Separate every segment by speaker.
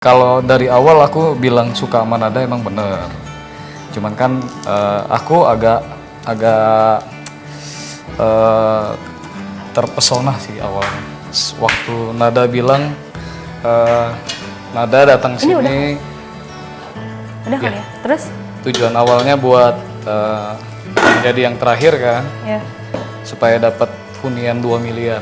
Speaker 1: Kalau dari awal aku bilang suka sama Nada emang bener. Cuman kan aku agak terpesona sih awalnya. Waktu Nada bilang Nada datang sini.
Speaker 2: Udah kali ya. Terus?
Speaker 1: Tujuan awalnya buat menjadi yang terakhir kan.
Speaker 2: Ya.
Speaker 1: Supaya dapat hunian 2 miliar.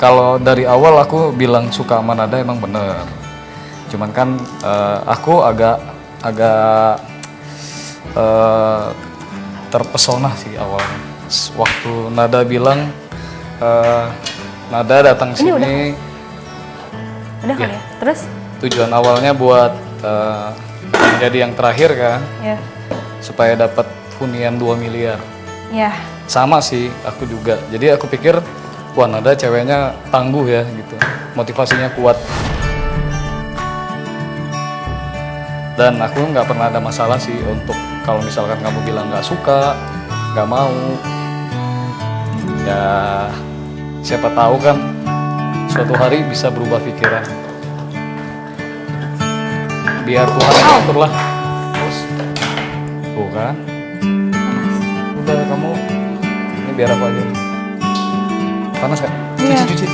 Speaker 1: Kalau dari awal aku bilang suka sama Nada emang bener. Cuman kan aku agak terpesona sih awalnya. Waktu Nada bilang Nada datang sini.
Speaker 2: Udah kali ya. Terus?
Speaker 1: Tujuan awalnya buat menjadi yang terakhir kan.
Speaker 2: Ya.
Speaker 1: Supaya dapat hunian 2 miliar.
Speaker 2: Ya.
Speaker 1: Sama sih aku juga. Jadi aku pikir wah Nada ceweknya tangguh ya gitu, motivasinya kuat. Dan aku nggak pernah ada masalah sih untuk kalau misalkan kamu bilang nggak suka, nggak mau. Ya siapa tahu kan suatu hari bisa berubah pikiran. Biar Tuhan yang atur lah. Terus, tuh kan. Udah kamu, ini biar apa aja. Panas gak? Cuci.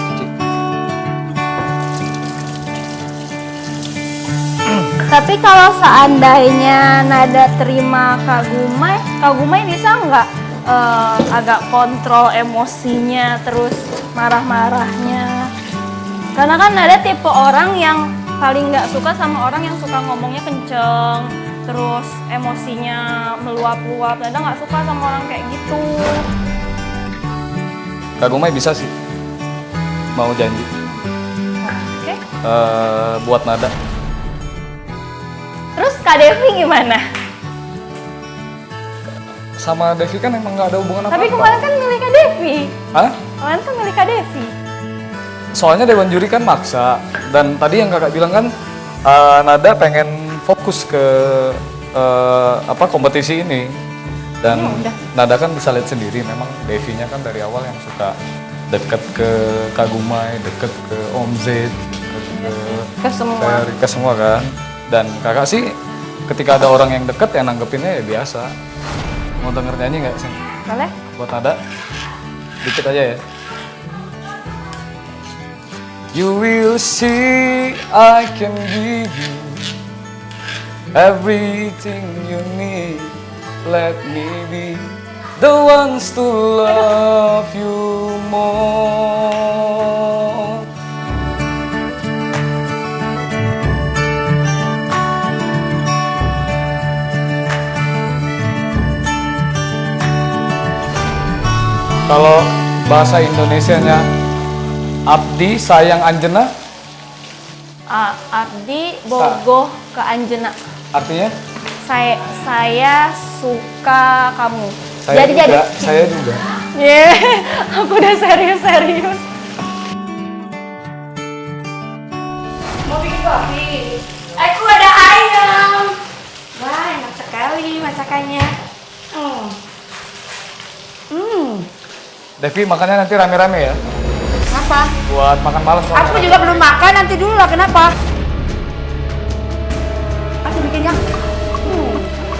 Speaker 2: Tapi kalau seandainya Nada terima Kak Gumay bisa nggak agak kontrol emosinya terus marah-marahnya? Karena kan Nada tipe orang yang paling nggak suka sama orang yang suka ngomongnya kenceng, terus emosinya meluap-luap. Nada nggak suka sama orang kayak gitu.
Speaker 1: Kak Gumay bisa sih, mau janji.
Speaker 2: Oke.
Speaker 1: Buat Nada.
Speaker 2: Terus Kak Devi gimana?
Speaker 1: Sama Devi kan emang nggak ada hubungan apa-apa.
Speaker 2: Tapi kemarin kan milih Kak Devi.
Speaker 1: Hah?
Speaker 2: Kemarin kan milih Kak Devi.
Speaker 1: Soalnya Dewan Juri kan maksa. Dan tadi yang kakak bilang kan, Nada pengen fokus ke kompetisi ini. Dan Nada kan bisa lihat sendiri, memang Devinya kan dari awal yang suka deket ke Kak Gumay, deket ke Om Z,
Speaker 2: Ke semua.
Speaker 1: Ferry, ke semua kan. Dan kakak sih ketika ada orang yang deket ya nanggepinnya ya biasa. Mau denger nyanyi nggak sih?
Speaker 2: Boleh?
Speaker 1: Buat Nada, dikit aja ya. You will see I can give you everything you need. Let me be the ones to love you more. Kalau bahasa Indonesianya Abdi sayang Anjena.
Speaker 2: Abdi bogoh ke Anjena.
Speaker 1: Artinya?
Speaker 2: Saya suka kamu.
Speaker 1: Saya juga.
Speaker 2: Yeah, aku udah serius. Mau bikin kopi? Aku ada ayam. Wah, enak sekali masakannya.
Speaker 1: Devi makannya nanti rame-rame ya.
Speaker 3: Kenapa?
Speaker 1: Buat makan malam.
Speaker 3: Aku juga belum makan, nanti dulu lah. Kenapa? Aku bikinnya.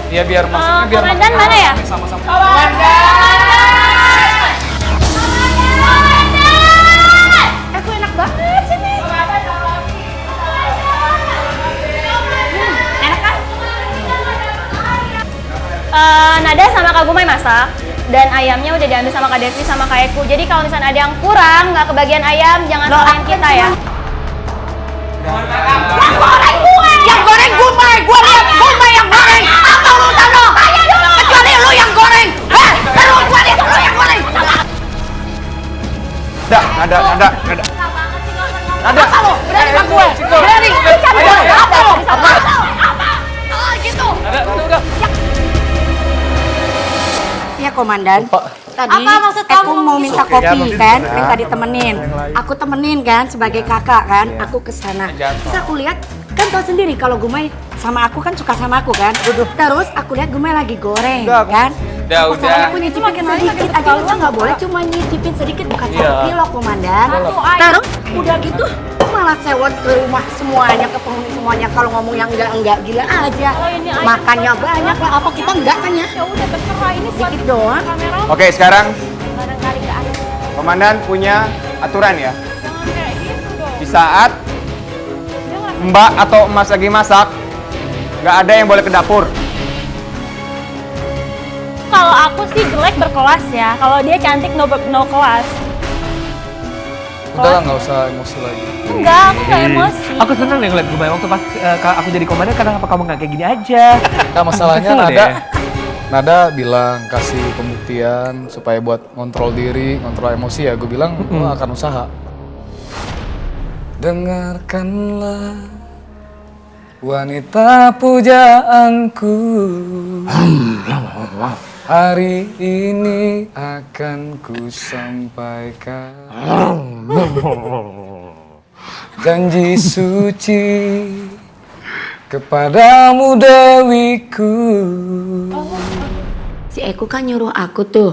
Speaker 1: Iya biar maksudnya biar
Speaker 2: Komandan mana ya?
Speaker 1: Sama-sama.
Speaker 3: Aku enak banget sini.
Speaker 2: Enak kan? Nada sama Kak Gumay masak. Dan ayamnya udah diambil sama Kak Devi sama Kak Eku. Jadi kalau misalnya ada yang kurang, nggak kebagian ayam, jangan salahin kita ya.
Speaker 3: Yang goreng gue! Yang goreng Gumay! Gue lihat Gumay yang goreng! Apa urusan lo? Kecuali lo yang goreng! Kecuali lo yang goreng!
Speaker 1: Nada.
Speaker 3: Apa lo? Berani sama gue! Berani! Apa lo? Apa? Oh gitu!
Speaker 1: Udah.
Speaker 3: Ya komandan.
Speaker 1: Pak.
Speaker 3: tadi
Speaker 2: Apa maksud
Speaker 3: aku
Speaker 2: kamu?
Speaker 3: mau minta
Speaker 1: Oke,
Speaker 3: kopi
Speaker 1: jangan
Speaker 3: kan,
Speaker 1: gitu.
Speaker 3: minta ditemenin. Aku temenin kan sebagai kakak kan, aku ke sana. Terus aku lihat kan tau sendiri kalau Gumai sama aku kan suka sama aku kan. Terus aku lihat Gumai lagi goreng kan. Masalahnya aku nyicipin sedikit aja, lu nggak boleh cuma nyicipin sedikit, bukan
Speaker 1: Iya.
Speaker 3: satu kilo komandan. Terus udah gitu malah sewot ke rumah semuanya, ke penghuni semuanya. Kalau ngomong yang enggak gila aja. Makannya banyak lah, apa kita enggak kan ya?
Speaker 2: Ya udah terserah ini buat
Speaker 3: Sedikit doang.
Speaker 2: kamera.
Speaker 4: Oke, sekarang
Speaker 2: Barangkali nggak ada.
Speaker 4: komandan punya aturan ya.
Speaker 2: Jangan kayak gitu dong.
Speaker 4: Di saat
Speaker 2: Dia ngerasa
Speaker 4: Mbak atau Mas lagi masak, nggak ada yang boleh ke dapur.
Speaker 2: Kalau aku sih jelek berkelas ya. Kalau dia cantik no kelas.
Speaker 1: Udah lah, nggak usah emosi lagi.
Speaker 2: Enggak, aku nggak emosi.
Speaker 5: Aku seneng deh ngeliat Gumai waktu pas aku jadi komandan, kenapa kamu nggak kayak gini aja?
Speaker 1: Nah, masalahnya
Speaker 5: Kesel
Speaker 1: Nada,
Speaker 5: deh.
Speaker 1: Nada bilang kasih pembuktian supaya buat ngontrol diri, ngontrol emosi ya. Gue bilang gue akan usaha. Dengarkanlah wanita pujaanku. Hari ini akan ku sampaikan janji suci kepadamu Dewiku.
Speaker 3: Si Eko kan nyuruh aku tuh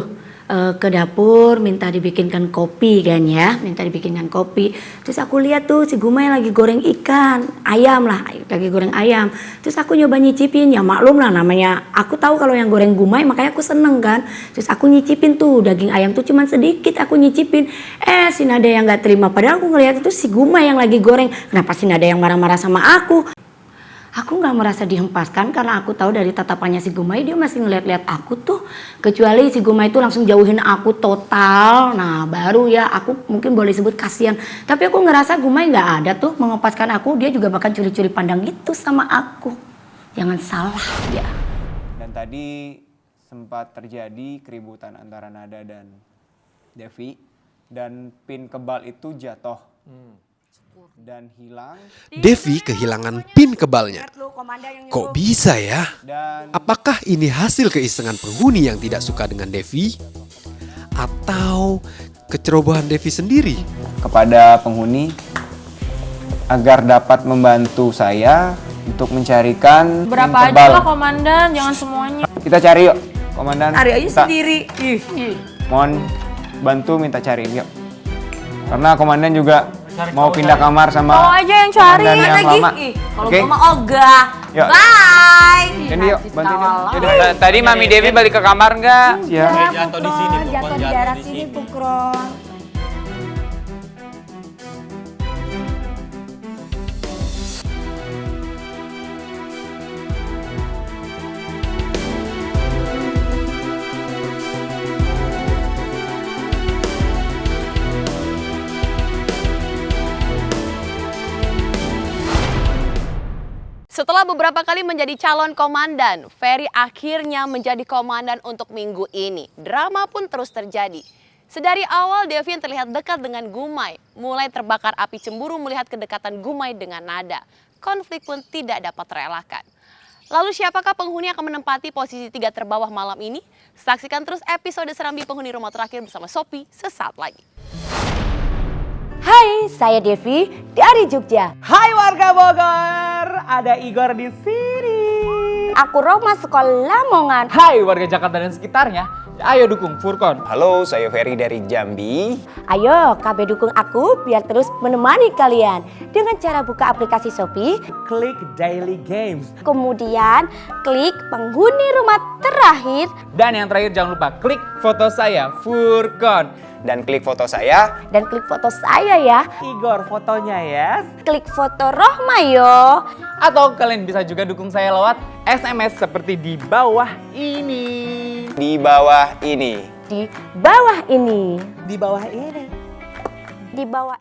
Speaker 3: ke dapur minta dibikinkan kopi kan ya, minta dibikinkan kopi. Terus aku lihat tuh si Gumai lagi goreng ikan, ayam lah, lagi goreng ayam. Terus aku nyoba nyicipin, ya maklum lah namanya. Aku tahu kalau yang goreng Gumai makanya aku seneng kan. Terus aku nyicipin tuh daging ayam tuh cuman sedikit aku nyicipin. Si Nada yang nggak terima, padahal aku ngeliat itu si Gumai yang lagi goreng. Kenapa si Nada yang marah-marah sama aku? Aku nggak merasa dihempaskan karena aku tahu dari tatapannya si Gumai dia masih ngeliat-liat aku tuh. Kecuali si Gumai itu langsung jauhin aku total. Nah baru ya aku mungkin boleh sebut kasihan. Tapi aku ngerasa Gumai nggak ada tuh mengempaskan aku. Dia juga bahkan curi-curi pandang gitu sama aku. Jangan salah ya.
Speaker 4: Dan tadi sempat terjadi keributan antara Nada dan Devi. Dan pin kebal itu jatuh. Dan hilang.
Speaker 6: Devi kehilangan pin kebalnya. Kok bisa ya?
Speaker 4: Dan
Speaker 6: Apakah ini hasil keisengan penghuni yang tidak suka dengan Devi? Atau kecerobohan Devi sendiri?
Speaker 4: kepada penghuni agar dapat membantu saya untuk mencarikan
Speaker 2: Berapa
Speaker 4: pin
Speaker 2: aja
Speaker 4: kebal.
Speaker 2: lah komandan, jangan semuanya.
Speaker 4: Kita cari yuk, komandan.
Speaker 3: Cari aja
Speaker 4: Minta-
Speaker 3: sendiri.
Speaker 4: Mohon bantu minta cariin yuk. Karena komandan juga mau pindah kamar sama
Speaker 2: Kau aja yang cari.
Speaker 4: komandan yang
Speaker 3: Lagi.
Speaker 4: lama.
Speaker 3: Kalau
Speaker 4: Oke?
Speaker 3: gua mah ogah.
Speaker 4: Yuk.
Speaker 3: Bye.
Speaker 4: Jadi yuk, bantuin yuk. Yaudah.
Speaker 5: Tadi Mami Devi balik ke kamar nggak?
Speaker 4: Siap.
Speaker 3: Jatuh di sini, jatuh di daerah sini, Bukron.
Speaker 7: Setelah beberapa kali menjadi calon komandan, Ferry akhirnya menjadi komandan untuk minggu ini. Drama pun terus terjadi. Sedari awal Devi yang terlihat dekat dengan Gumai, mulai terbakar api cemburu melihat kedekatan Gumai dengan Nada. Konflik pun tidak dapat terelakkan. Lalu siapakah penghuni yang akan menempati posisi 3 terbawah malam ini? Saksikan terus episode Serambi Penghuni Rumah Terakhir bersama Sophie sesaat lagi.
Speaker 3: Hai, saya Devi dari Jogja.
Speaker 5: Hai warga Bogor, ada Igor di sini.
Speaker 3: Aku Roma sekolah Lamongan.
Speaker 5: Hai warga Jakarta dan sekitarnya, ayo dukung Furkon.
Speaker 4: Halo, saya Ferry dari Jambi.
Speaker 3: Ayo, KB dukung aku biar terus menemani kalian. Dengan cara buka aplikasi Shopee,
Speaker 5: Klik Daily Games.
Speaker 3: kemudian klik penghuni rumah terakhir,
Speaker 5: Dan yang terakhir jangan lupa klik foto saya, Furkon.
Speaker 4: Dan klik foto saya.
Speaker 3: dan klik foto saya ya.
Speaker 5: Igor fotonya ya.
Speaker 3: Klik foto Rohma yo.
Speaker 5: Atau kalian bisa juga dukung saya lewat SMS seperti di bawah ini.
Speaker 4: Di bawah ini.
Speaker 3: Di bawah ini.
Speaker 5: Di bawah ini.
Speaker 3: Di bawah